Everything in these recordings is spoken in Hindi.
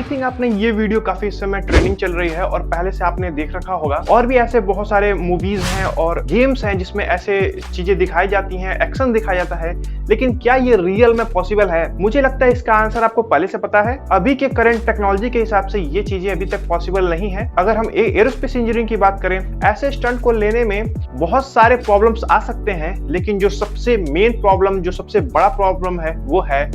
आई थिंक आपने ये वीडियो काफी इस समय ट्रेंडिंग चल रही है और पहले से आपने देख रखा होगा। और भी ऐसे बहुत सारे मूवीज हैं और गेम्स हैं जिसमें ऐसे चीजें दिखाई जाती हैं, एक्शन दिखाया जाता है, लेकिन क्या ये रियल में पॉसिबल है? मुझे लगता है इसका आंसर आपको पहले से पता है। अभी के करंट टेक्नोलॉजी के हिसाब से ये चीजें अभी तक पॉसिबल नहीं है। अगर हम एरोस्पेस इंजीनियरिंग की बात करें, ऐसे स्टंट को लेने में बहुत सारे प्रॉब्लम्स आ सकते हैं, लेकिन जो सबसे मेन प्रॉब्लम, जो सबसे बड़ा प्रॉब्लम है, वो है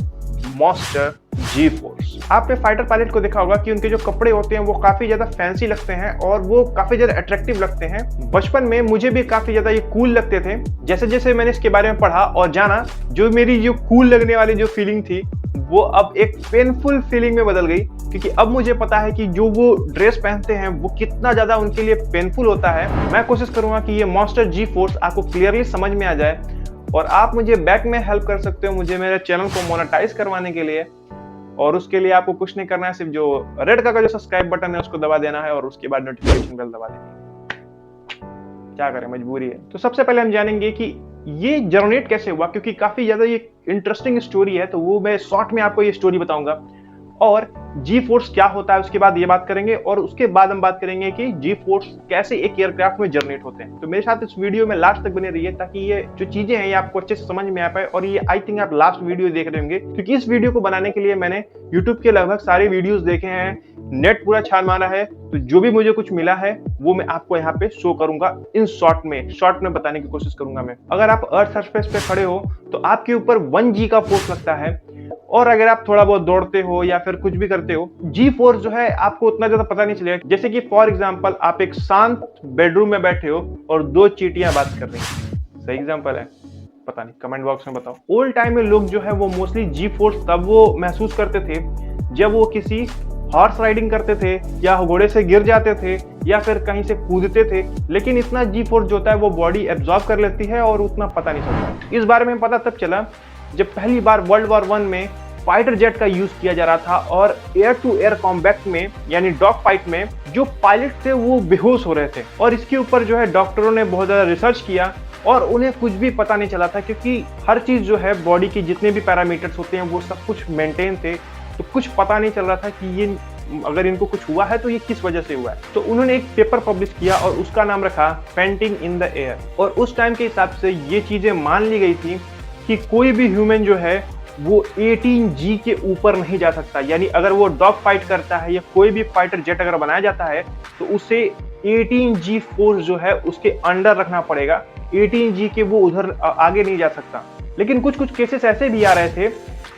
मॉन्स्टर जी फोर्स। आपने फाइटर पायलट को देखा होगा कि उनके जो कपड़े होते हैं वो काफी ज्यादा फैंसी लगते हैं और वो काफी ज्यादा अट्रैक्टिव लगते हैं। बचपन में मुझे भी काफी ज्यादा ये कूल लगते थे। जैसे जैसे मैंने इसके बारे में पढ़ा और जाना, जो मेरी जो कूल लगने वाली जो फीलिंग थी वो अब एक पेनफुल फीलिंग में बदल गई, क्योंकि अब मुझे पता है कि जो वो ड्रेस पहनते हैं वो कितना ज्यादा उनके लिए पेनफुल होता है। मैं कोशिश करूंगा कि ये मॉन्स्टर जी फोर्स आपको क्लियरली समझ में आ जाए और आप मुझे बैक में हेल्प कर सकते हो मुझे मेरे चैनल को मोनेटाइज करवाने के लिए। और उसके लिए आपको कुछ नहीं करना है, सिर्फ जो रेड का जो सब्सक्राइब बटन है उसको दबा देना है और उसके बाद नोटिफिकेशन बेल दबा देनी है। क्या करें, मजबूरी है। तो सबसे पहले हम जानेंगे कि ये जनरेट कैसे हुआ, क्योंकि काफी ज्यादा ये इंटरेस्टिंग स्टोरी है, तो वो मैं शॉर्ट में आपको ये स्टोरी बताऊंगा। और जी फोर्स क्या होता है उसके बाद ये बात करेंगे, और उसके बाद हम बात करेंगे कि जी फोर्स कैसे एक एयरक्राफ्ट में जनरेट होते हैं। तो मेरे साथ इस वीडियो में लास्ट तक बने रहिए ताकि ये जो चीजें हैं ये आपको अच्छे से समझ में आ पाए। और ये आई थिंक आप लास्ट वीडियो देख रहे होंगे, क्योंकि इस वीडियो को बनाने के लिए मैंने यूट्यूब के लगभग सारे वीडियोस देखे हैं, नेट पूरा छान मारा है। तो जो भी मुझे कुछ मिला है वो मैं आपको यहाँ पे शो करूंगा इन शॉर्ट में बताने की कोशिश करूंगा मैं। अगर आप अर्थ सरफेस पे खड़े हो तो आपके ऊपर 1G का फोर्स लगता है, और अगर आप थोड़ा बहुत दौड़ते हो या फिर कुछ भी करते हो, जी फोर्स जो है आपको उतना ज्यादा पता नहीं चलेगा। जैसे कि फॉर एग्जांपल आप एक शांत बेडरूम में बैठे हो और 2 चींटियां बात कर रही हैं। सही एग्जांपल है? पता नहीं, कमेंट बॉक्स में बताओ। ओल्ड टाइम में लोग जो है वो मोस्टली जी फोर्स तब वो महसूस करते थे जब वो किसी हॉर्स राइडिंग करते थे या घोड़े से गिर जाते थे या फिर कहीं से कूदते थे, लेकिन इतना जी फोर्स जो होता है वो बॉडी एब्जॉर्ब कर लेती है और उतना पता नहीं चलता। इस बारे में पता तब चला जब पहली बार वर्ल्ड वॉर 1 में फाइटर जेट का यूज किया जा रहा था और एयर टू एयर कॉम्बैट में यानी डॉग फाइट में जो पायलट थे वो बेहोश हो रहे थे। और इसके ऊपर जो है डॉक्टरों ने बहुत ज्यादा रिसर्च किया और उन्हें कुछ भी पता नहीं चला था, क्योंकि हर चीज जो है बॉडी की जितने भी पैरामीटर्स होते हैं वो सब कुछ मेंटेन थे। तो कुछ पता नहीं चल रहा था कि ये अगर इनको कुछ हुआ है तो ये किस वजह से हुआ है। तो उन्होंने एक पेपर पब्लिश किया और उसका नाम रखा फेंटिंग इन द एयर। और उस टाइम के हिसाब से ये चीजें मान ली गई थी कि कोई भी ह्यूमन जो है वो 18G के ऊपर नहीं जा सकता। यानी अगर वो डॉग फाइट करता है या कोई भी फाइटर जेट अगर बनाया जाता है तो उसे 18G फोर्स जो है उसके अंडर रखना पड़ेगा। 18G के वो उधर आगे नहीं जा सकता। लेकिन कुछ कुछ केसेस ऐसे भी आ रहे थे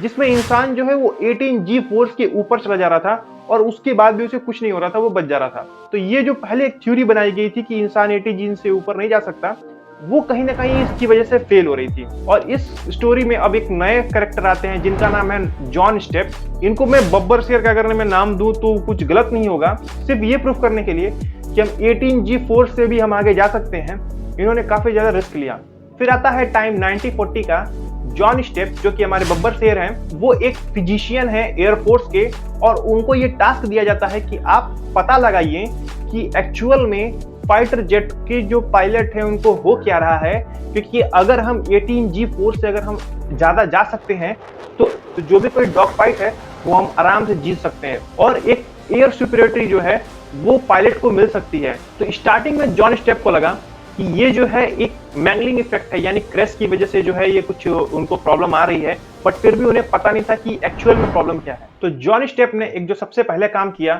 जिसमें इंसान जो है वो 18G फोर्स के ऊपर चला जा रहा था और उसके बाद भी उसे कुछ नहीं हो रहा था, वो बच जा रहा था। तो ये जो पहले एक थ्योरी बनाई गई थी कि इंसान 18G से ऊपर नहीं जा सकता, वो कहीं ना कहीं इसकी वजह से फेल हो रही थी। और इस स्टोरी में अब एक नए कैरेक्टर आते हैं जिनका नाम है जॉन स्टेप। इनको मैं बब्बर शेर का अगर मैं नाम दूं तो कुछ गलत नहीं होगा, सिर्फ ये प्रूफ करने के लिए कि हम 18G फोर्स से भी हम आगे जा सकते हैं। इन्होंने काफी ज्यादा रिस्क लिया। फिर आता है टाइम 1940 का। जॉन स्टेप जो कि हमारे बब्बर शेर हैं, वो एक फिजिशियन है एयरफोर्स के, और उनको ये टास्क दिया जाता है कि आप पता लगाइए कि एक्चुअल में फाइटर जेट के जो पायलट हैं उनको हो क्या रहा है, क्योंकि अगर हम 18G फोर्स से अगर हम ज्यादा जा सकते हैं तो जो भी कोई डॉग फाइट है वो हम आराम से जीत सकते हैं और एक एयर सुपीरियरिटी जो है वो पायलट को मिल सकती है। तो स्टार्टिंग में जॉन स्टेप को लगा कि ये जो है एक मैंगलिंग इफेक्ट है, यानी क्रैश की वजह से जो है ये कुछ उनको प्रॉब्लम आ रही है, बट फिर भी उन्हें पता नहीं था कि एक्चुअल में प्रॉब्लम क्या है। तो जॉन स्टेप ने एक जो सबसे पहले काम किया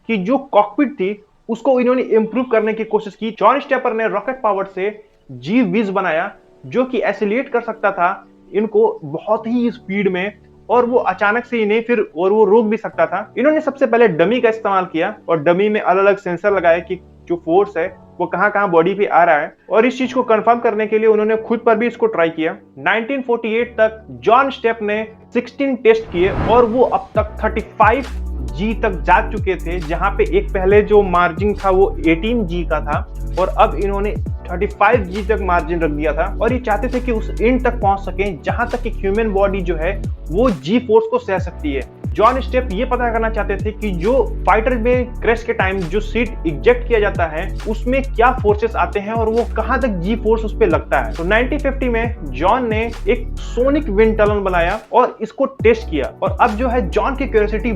कि जो कॉकपिट थी उसको इन्होंने इंप्रूव करने की कोशिश की। जॉन स्टेपर ने रॉकेट पावर से जी विज बनाया जो कि एसिलेट कर सकता था इनको बहुत ही स्पीड में, और वो अचानक से ही नहीं फिर और वो रोक भी सकता था। इन्होंने सबसे पहले डमी का इस्तेमाल किया और डमी में अलग अलग सेंसर लगाए कि जो फोर्स है वो कहां कहां बॉडी पे आ रहा है, और इस चीज को कंफर्म करने के लिए उन्होंने खुद पर भी इसको ट्राई किया। 1948 तक जॉन स्टेप ने 16 टेस्ट किए और वो अब तक 35G तक जा चुके थे, जहां पे एक पहले जो मार्जिन था वो 18G का था और अब इन्होंने 35G तक मार्जिन रख दिया था। और ये चाहते थे कि उस एंड तक पहुंच सकें जहां तक एक ह्यूमन बॉडी जो है वो जी फोर्स को सह सकती है। जॉन स्टेप ये पता करना चाहते थे कि जो फाइटर में क्रैश के टाइम जो सीट इजेक्ट किया जाता है उसमें क्या फोर्सेस आते हैं और वो कहां तक जी फोर्स उस पे लगता है। तो 1950 में जॉन ने एक सोनिक विंड टनल बनाया और इसको टेस्ट किया, और अब जो है जॉन की क्यूरियोसिटी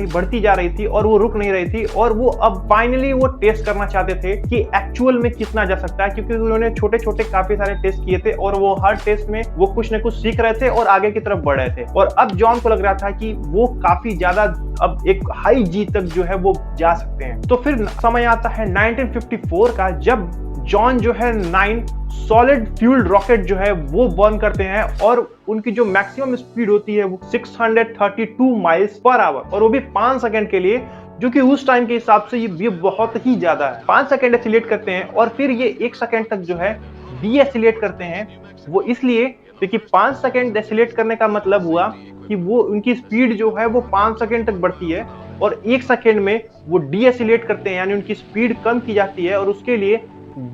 बढ़ती जा रही थी और वो रुक नहीं रही थी, और वो अब फाइनली वो टेस्ट करना चाहते थे कि एक्चुअल में कितना जा सकता है, क्योंकि उन्होंने छोटे छोटे काफी सारे टेस्ट किए थे और वो हर टेस्ट में वो कुछ न कुछ सीख रहे थे और आगे की तरफ बढ़ रहे थे। और अब जॉन को लग रहा था कि वो काफी ज्यादा अब एक हाई जी तक जो है वो जा सकते हैं। तो फिर समय आता है 1954 का, जब जॉन जो है 9 सॉलिड फ्यूल्ड रॉकेट जो है वो बर्न करते हैं और उनकी जो मैक्सिमम स्पीड होती है वो 632 माइल्स पर आवर, और वो भी 5 सेकंड के लिए, जो कि उस टाइम के हिसाब से ये बहुत ही ज्यादा है। 5 सेकंड एसिलेट करते हैं और फिर ये 1 सेकंड तक जो है डी एसिलेट करते हैं। वो इसलिए क्योंकि 5 सेकंड एसिलेट करने का मतलब हुआ कि वो उनकी स्पीड जो है वो 5 सेकंड तक बढ़ती है और 1 सेकंड में वो डी एसिलेट करते हैं, यानी उनकी स्पीड कम की जाती है, और उसके लिए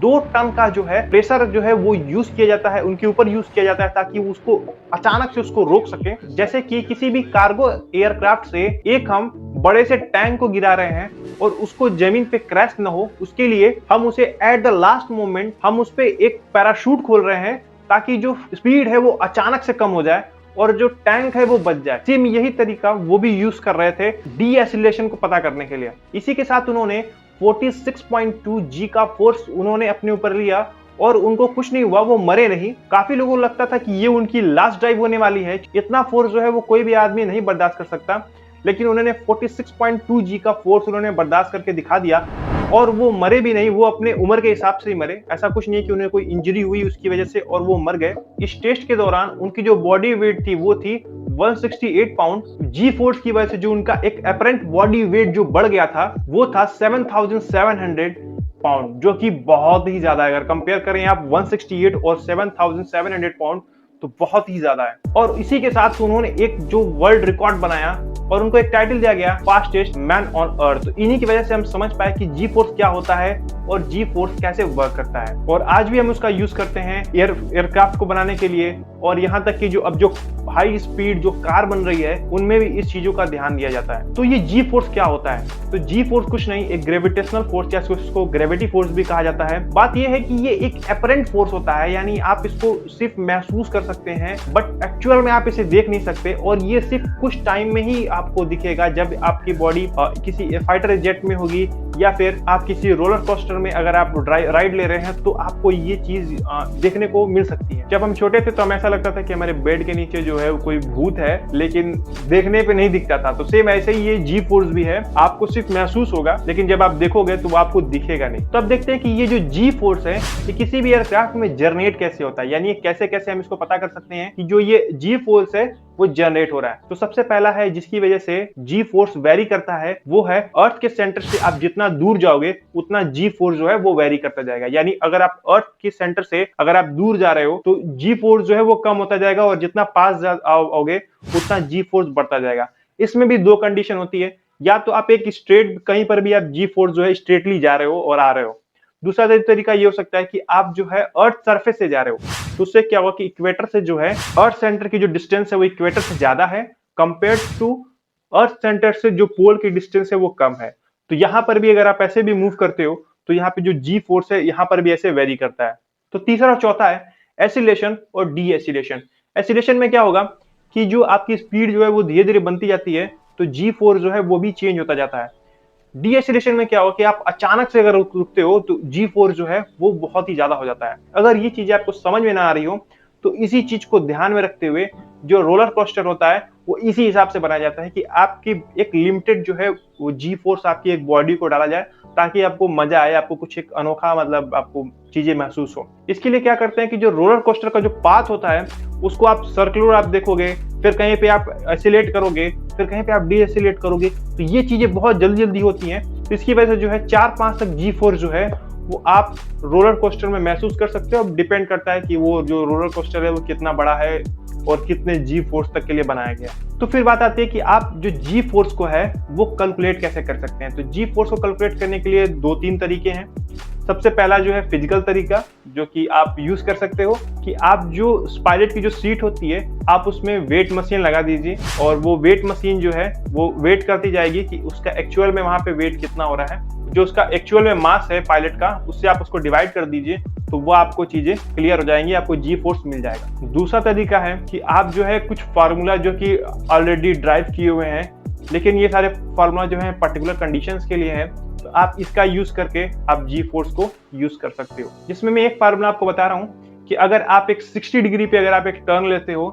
2 टन का जो है प्रेशर जो है वो यूज किया जाता है, उनके ऊपर यूज किया जाता है ताकि उसको अचानक से उसको रोक सके। जैसे कि किसी भी कार्गो एयरक्राफ्ट से एक हम बड़े से टैंक को गिरा रहे हैं और उसको जमीन पे क्रैश न हो, उसके लिए हम उसे एट द लास्ट मोमेंट हम उस पे एक पैराशूट खोल रहे हैं ताकि जो स्पीड है वो अचानक से कम हो जाए और जो टैंक है वो बच जाए। सेम यही तरीका वो भी यूज कर रहे थे डी एसिलेशन को पता करने के लिए। इसी के साथ उन्होंने 46.2 जी का फोर्स उन्होंने अपने ऊपर लिया और उनको कुछ नहीं हुआ, वो मरे नहीं। काफी लोगों को लगता था कि ये उनकी लास्ट ड्राइव होने वाली है, इतना फोर्स जो है वो कोई भी आदमी नहीं बर्दाश्त कर सकता, लेकिन उन्होंने 46.2 जी का फोर्स उन्होंने बर्दाश्त करके दिखा दिया और वो मरे भी नहीं। वो अपने उम्र के हिसाब से ही मरे, ऐसा कुछ नहीं है कि उन्हें कोई इंजरी हुई उसकी वजह से और वो मर गए। इस टेस्ट के दौरान उनकी जो बॉडी वेट थी वो थी 168 पाउंड। जी फोर्स की वजह से जो उनका एक अपरेंट बॉडी वेट जो बढ़ गया था वो था 7700 पाउंड, जो कि बहुत ही ज्यादा है। अगर कंपेयर करें आप 168 और 7700 पाउंड तो बहुत ही ज्यादा है। और इसी के साथ उन्होंने एक जो वर्ल्ड रिकॉर्ड बनाया और उनको एक टाइटल दिया गया फास्टेस्ट मैन ऑन अर्थ। तो इन्हीं की वजह से हम समझ पाए कि जी फोर्स क्या होता है और जी फोर्स कैसे वर्क करता है, और आज भी हम उसका यूज करते हैं एयरक्राफ्ट को बनाने के लिए। और यहाँ तक कि जो अब जो हाई स्पीड जो कार बन रही है उनमें भी इस चीजों का ध्यान दिया जाता है। तो ये जी फोर्स क्या होता है? तो जी फोर्स कुछ नहीं, एक ग्रेविटेशनल फोर्स या उसको ग्रेविटी फोर्स भी कहा जाता है। बात यह है कि ये एक अपरेंट फोर्स होता है, यानी आप इसको सिर्फ महसूस कर सकते हैं बट एक्चुअल में आप इसे देख नहीं सकते, और ये सिर्फ कुछ टाइम में ही आपको दिखेगा जब आपकी बॉडी किसी फाइटर जेट में होगी या फिर आप किसी रोलर कोस्टर में अगर आप राइड ले रहे हैं तो आपको ये चीज देखने को मिल सकती है। जब हम छोटे थे तो हमें ऐसा लगता था कि हमारे बेड के नीचे जो है कोई भूत है, लेकिन देखने पे नहीं दिखता था। तो सेम ऐसे ही ये जी फोर्स भी है, आपको सिर्फ महसूस होगा लेकिन जब आप देखोगे तो वो आपको दिखेगा नहीं। तो अब देखते हैं कि ये जो जी फोर्स है ये किसी भी एयरक्राफ्ट में जनरेट कैसे होता है, यानी कैसे कैसे हम इसको पता कर सकते हैं कि जो ये जी फोर्स है वो जनरेट हो रहा है। तो सबसे पहला है जिसकी वजह से जी फोर्स वेरी करता है वो है अर्थ के सेंटर से आप जितना दूर जाओगे उतना जी फोर्स जो है वो वेरी करता जाएगा। यानी अगर आप अर्थ के सेंटर से अगर आप दूर जा रहे हो तो जी फोर्स जो है वो कम होता जाएगा और जितना पास आओगे उतना जी फोर्स बढ़ता जाएगा। इसमें भी 2 कंडीशन होती है, या तो आप एक स्ट्रेट कहीं पर भी आप जी फोर्स जो है स्ट्रेटली जा रहे हो और आ रहे हो। दूसरा तरीका ये हो सकता है कि आप जो है अर्थ सरफेस से जा रहे हो, तो उससे क्या होगा कि इक्वेटर से जो है अर्थ सेंटर की जो डिस्टेंस है वो इक्वेटर से ज्यादा है कंपेयर टू अर्थ सेंटर से जो पोल की डिस्टेंस है वो कम है। तो यहाँ पर भी अगर आप ऐसे भी मूव करते हो तो यहाँ पे जो जी फोर्स है यहाँ पर भी ऐसे वेरी करता है। तो तीसरा और चौथा है एसिलेशन और डी एसिलेशन। एसिलेशन में क्या होगा कि जो आपकी स्पीड जो है वो धीरे धीरे बनती जाती है तो जी फोर्स जो है वो भी चेंज होता जाता है। डी एसिलेशन में क्या होगा कि आप अचानक से अगर रुकते हो तो जी फोर्स जो है वो बहुत ही ज्यादा हो जाता है। अगर ये चीजें आपको समझ में ना आ रही हो तो इसी चीज को ध्यान में रखते हुए जो रोलर कोस्टर होता है वो इसी हिसाब से बनाया जाता है कि आपकी एक लिमिटेड जो है वो जी फोर्स आपकी एक बॉडी को डाला जाए ताकि आपको मजा आए, आपको कुछ एक अनोखा मतलब आपको चीजें महसूस हो। इसके लिए क्या करते हैं कि जो रोलर कोस्टर का जो पाथ होता है उसको आप सर्कुलर आप देखोगे, फिर कहीं पे आप एसिलेट करोगे, फिर कहीं पे आप डी एसिलेट करोगे, तो ये चीजें बहुत जल्दी जल्दी होती हैं। तो इसकी वजह से जो है 4-5 तक जी फोर्स जो है वो आप रोलर कोस्टर में महसूस कर सकते हो। अब डिपेंड करता है कि वो जो रोलर कोस्टर है वो कितना बड़ा है और कितने जी फोर्स तक के लिए बनाया गया। तो फिर बात आती है कि आप जो जी फोर्स को है वो कैलकुलेट कैसे कर सकते हैं। तो जी फोर्स को कैलकुलेट करने के लिए 2-3 तरीके हैं। सबसे पहला जो है फिजिकल तरीका जो कि आप यूज कर सकते हो कि आप जो पायलट की जो सीट होती है आप उसमें वेट मशीन लगा दीजिए और वो वेट मशीन जो है वो वेट करती जाएगी कि उसका एक्चुअल में वहां पे वेट कितना हो रहा है। जो उसका एक्चुअल में मास है पायलट का उससे आप उसको डिवाइड कर दीजिए तो वो आपको चीजें क्लियर हो जाएंगी, आपको जी फोर्स मिल जाएगा। दूसरा तरीका है कि आप जो है कुछ फार्मूला जो कि ऑलरेडी ड्राइव किए हुए हैं लेकिन ये सारे फार्मूला जो है पर्टिकुलर कंडीशंस के लिए है, तो आप इसका यूज करके आप जी फोर्स को यूज कर सकते हो। जिसमें मैं एक फार्मूला आपको बता रहा हूँ कि अगर आप एक 60 डिग्री पे अगर आप एक टर्न लेते हो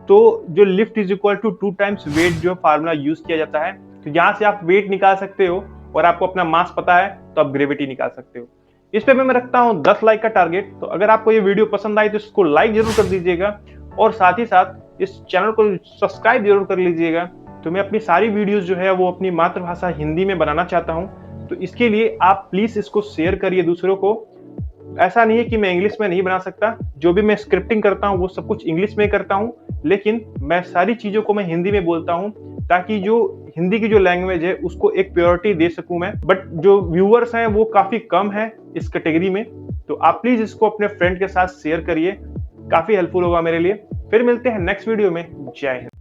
तो जो lift is equal to 2 times weight जो फार्मूला यूज किया जाता है। तो यहाँ से आप वेट निकाल सकते हो और आपको अपना मास पता है तो आप ग्रेविटी निकाल सकते हो। इस पे मैं रखता हूँ 10 लाइक का टारगेट। तो अगर आपको ये वीडियो पसंद आई तो इसको लाइक जरूर कर दीजिएगा और साथ ही साथ इस चैनल को सब्सक्राइब जरूर कर लीजिएगा। तो मैं अपनी सारी वीडियोस जो है वो अपनी मातृभाषा हिंदी में बनाना चाहता हूँ, तो इसके लिए आप प्लीज इसको शेयर करिए दूसरों को। ऐसा नहीं है कि मैं इंग्लिश में नहीं बना सकता, जो भी मैं स्क्रिप्टिंग करता हूँ वो सब कुछ इंग्लिश में करता हूँ, लेकिन मैं सारी चीजों को मैं हिंदी में बोलता हूँ ताकि जो हिंदी की जो लैंग्वेज है उसको एक प्योरिटी दे सकूं मैं। बट जो व्यूअर्स हैं वो काफी कम है इस कैटेगरी में, तो आप प्लीज इसको अपने फ्रेंड के साथ शेयर करिए, काफी हेल्पफुल होगा मेरे लिए। फिर मिलते हैं नेक्स्ट वीडियो में। जय हिंद।